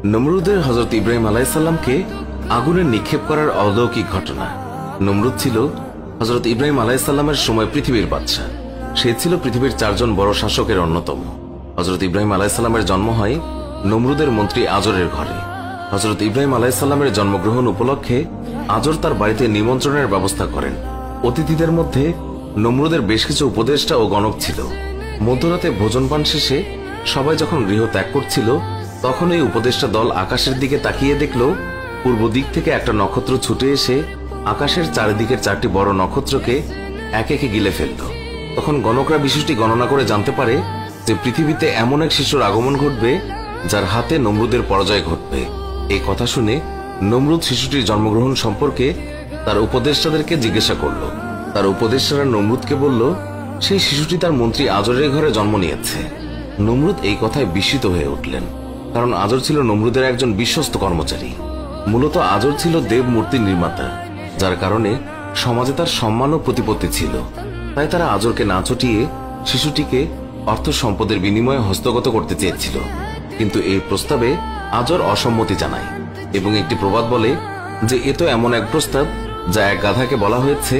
নমরুদের হযরত ইব্রাহিম আলাইহিস সালামকে আগুনে নিক্ষেপ করার অলৌকিক ঘটনা। নমরুদ ছিল হযরত ইব্রাহিম আলাইহিস সালামের সময় পৃথিবীর বাদশা। সে ছিল পৃথিবীর 4 জন বড় শাসকের অন্যতম। হযরত ইব্রাহিম আলাইহিস সালামের জন্ম হয় নমরুদের মন্ত্রী আজরের ঘরে। হযরত ইব্রাহিম আলাইহিস সালামের জন্মগ্রহণ উপলক্ষে আজর তার বাড়িতে নিমন্ত্রণের ব্যবস্থা করেন। অতিথিদের মধ্যে নমরুদের বেশ কিছু উপদেষ্টা ও গণক ছিল। মধ্যরাতে ভোজন পান শেষে সবাই যখন গৃহ ত্যাগ করছিল, তখন এই উপদেষ্টা দল আকাশের দিকে তাকিয়ে দেখল পূর্ব দিক থেকে একটা নক্ষত্র ছুটে এসে আকাশের চারিদিকের 4টি বড় নক্ষত্রকে একে একে গিলে ফেলল। তখন গণকরা বিষয়টি গণনা করে জানতে পারে যে পৃথিবীতে এমন এক শিশুর আগমন ঘটবে যার হাতে নমরুদের পরাজয় ঘটবে। এই কথা শুনে নমরুদ শিশুটির জন্মগ্রহণ সম্পর্কে তার উপদেষ্টাদেরকে জিজ্ঞাসা করল। তার উপদেষ্টারা নমরুদকে বলল সেই শিশুটি তার মন্ত্রী আজরের ঘরে জন্ম নিয়েছে। নমরুদ এই কথায় বিস্মিত হয়ে উঠলেন, কারণ আজর ছিল নমরুদের একজন বিশ্বস্ত কর্মচারী। মূলত আজর ছিল দেব মূর্তির নির্মাতা, যার কারণে সমাজে তার সম্মান ও প্রতিপত্তি ছিল। তাই তারা আজরকে না ছটিয়ে শিশুটিকে অর্থ সম্পদের বিনিময়ে হস্তগত করতে চেয়েছিল। কিন্তু এই প্রস্তাবে আজর অসম্মতি জানায় এবং একটি প্রবাদ বলে যে এ তো এমন এক প্রস্তাব যা এক গাধাকে বলা হয়েছে,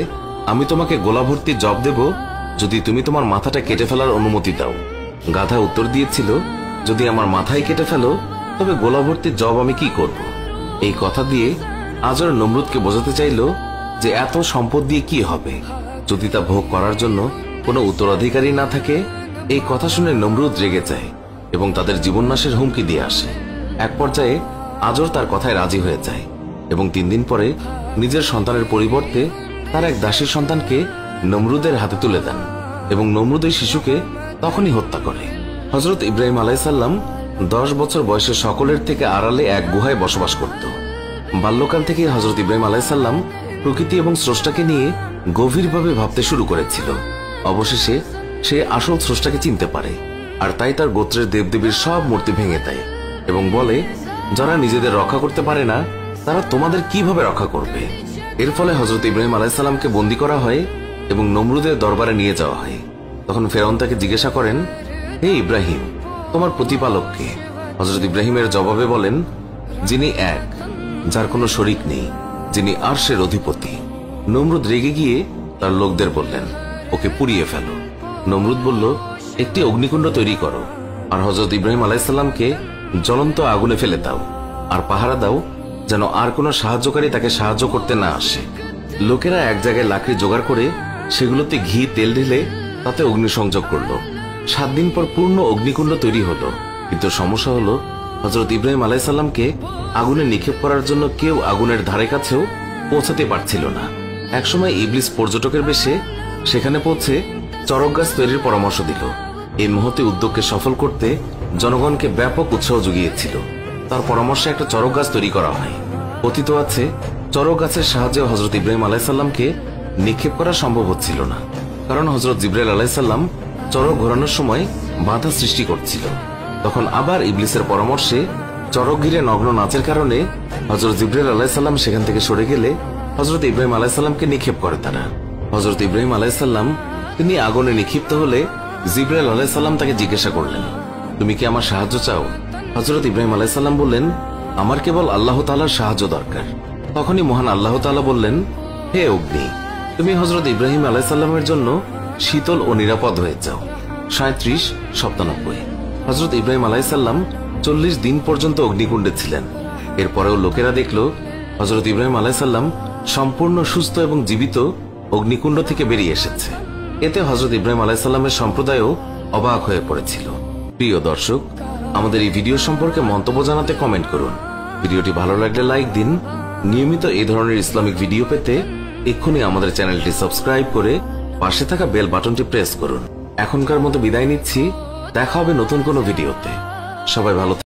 আমি তোমাকে গোলা ভর্তি জব দেব যদি তুমি তোমার মাথাটা কেটে ফেলার অনুমতি দাও। গাধা উত্তর দিয়েছিল, যদি আমার মাথায় কেটে ফেলো তবে গোলা ভর্তি জব আমি কি করব। এই কথা দিয়ে আজর নমরুদকে বোঝাতে চাইল যে এত সম্পদ দিয়ে কি হবে যদি তা ভোগ করার জন্য কোনো উত্তরাধিকারী না থাকে। এই কথা শুনে নমরুদ রেগে যায় এবং তাদের জীবননাশের হুমকি দিয়ে আসে। এক পর্যায়ে আজর তার কথায় রাজি হয়ে যায় এবং 3 দিন পরে নিজের সন্তানের পরিবর্তে তার এক দাসীর সন্তানকে নমরুদের হাতে তুলে দেন এবং নমরুদ এই শিশুকে তখনই হত্যা করে। হযরত ইব্রাহিম আলাইহিস সালাম 10 বছর বয়সে সকলের থেকে আড়ালে এক গুহায় বসবাস করত। বাল্যকাল থেকে হযরত ইব্রাহিম আলাইহিস সালাম প্রকৃতি এবং স্রষ্টাকে নিয়ে গভীরভাবে ভাবতে শুরু করেছিল। অবশেষে সে আসল স্রষ্টাকে চিনতে পারে, আর তাই তার গোত্রের দেবদেবীর সব মূর্তি ভেঙে দেয় এবং বলে, যারা নিজেদের রক্ষা করতে পারে না তারা তোমাদের কিভাবে রক্ষা করবে। এর ফলে হযরত ইব্রাহিম আলাইহিস সালামকে বন্দী করা হয় এবং নমরুদের দরবারে নিয়ে যাওয়া হয়। তখন ফেরাউন তাকে জিজ্ঞাসা করেন, হে ইব্রাহিম, তোমার প্রতিপালক কে? হযরত ইব্রাহিমের জবাবে বলেন, যিনি এক, যার কোনো শরীক নেই, যিনি আরশের অধিপতি। নমরুদ রেগে গিয়ে তার লোকদের বললেন, ওকে পুড়িয়ে ফেলো। নমরুদ বলল, একটি অগ্নিকুণ্ড তৈরি করো আর হযরত ইব্রাহিম আলাইহিস সালামকে জ্বলন্ত আগুনে ফেলে দাও, আর পাহারা দাও যেন আর কোনো সাহায্যকারী তাকে সাহায্য করতে না আসে। লোকেরা এক জায়গায় লাকড়ি জোগাড় করে সেগুলোতে ঘি তেল ঢেলে তাতে অগ্নিসংযোগ করলো। 7 দিন পর পূর্ণ অগ্নিকুণ্ড তৈরি হলো। কিন্তু সমস্যা হলো, হযরত ইব্রাহিম আলাইহিস সালামকে আগুনে নিক্ষেপ করার জন্য কেউ আগুনের ধারে কাছেও পৌঁছাতে পারছিল না। একসময় ইবলিস পর্যটকের বেশে সেখানে পৌঁছে চরক গাছ তৈরির পরামর্শ দিল। এই মহতি উদ্যোগকে সফল করতে জনগণকে ব্যাপক উৎসাহ জুগিয়েছিল। তার পরামর্শে একটা চরক গাছ তৈরি করা হয়। কথিত আছে, চরক গাছের সাহায্যে হযরত ইব্রাহিম আলাইহিস সালামকে নিক্ষেপ করা সম্ভব হচ্ছিল না, কারণ হযরত জিবরাইল আলাইহিস সালাম চরক ঘোরানোর সময় বাধা সৃষ্টি করছিল। তখন আবার ইবলিসের পরামর্শে চরক ঘিরে নগ্ন নাচের কারণে হযরত জিবরাইল আলাইহিস সালাম সেখান থেকে সরে গেলে হযরত ইব্রাহিম আলাইহিস সালামকে নিক্ষেপ করে তারা। হযরত ইব্রাহিম আলাইহিস সালাম তিনি আগুনে নিক্ষিপ্ত হলে জিবরাইল আলাইহিস সালাম তাকে জিজ্ঞাসা করলেন, তুমি কি আমার সাহায্য চাও? হযরত ইব্রাহিম আলাইহিস সালাম বললেন, আমার কেবল আল্লাহ তাআলার সাহায্য দরকার। তখনই মহান আল্লাহ তাআলা বললেন, হে অগ্নি, তুমি হযরত ইব্রাহিম আলাইহিস সালামের জন্য শীতল ও নিরাপদ হয়ে যাও। 37-97। হযরত ইব্রাহিম আলাইহিস সালাম 40 দিন পর্যন্ত অগ্নিকুণ্ডে ছিলেন। এরপরেও লোকেরা দেখল হযরত ইব্রাহিম আলাইহিস সালাম সম্পূর্ণ সুস্থ এবং জীবিত অগ্নিকুণ্ড থেকে বেরিয়ে এসেছে। এতে হযরত ইব্রাহিম আলাইহিস সালামের সম্প্রদায়ও অবাক হয়ে পড়েছিল। প্রিয় দর্শক, আমাদের এই ভিডিও সম্পর্কে মন্তব্য জানাতে কমেন্ট করুন। ভিডিওটি ভালো লাগলে লাইক দিন। নিয়মিত এই ধরনের ইসলামিক ভিডিও পেতে এক্ষুনি আমাদের চ্যানেলটি সাবস্ক্রাইব করে পাশে থাকা বেল বাটনটি প্রেস করুন। এখনকার মতো বিদায় নিচ্ছি, দেখা হবে নতুন কোনো ভিডিওতে। সবাই ভালো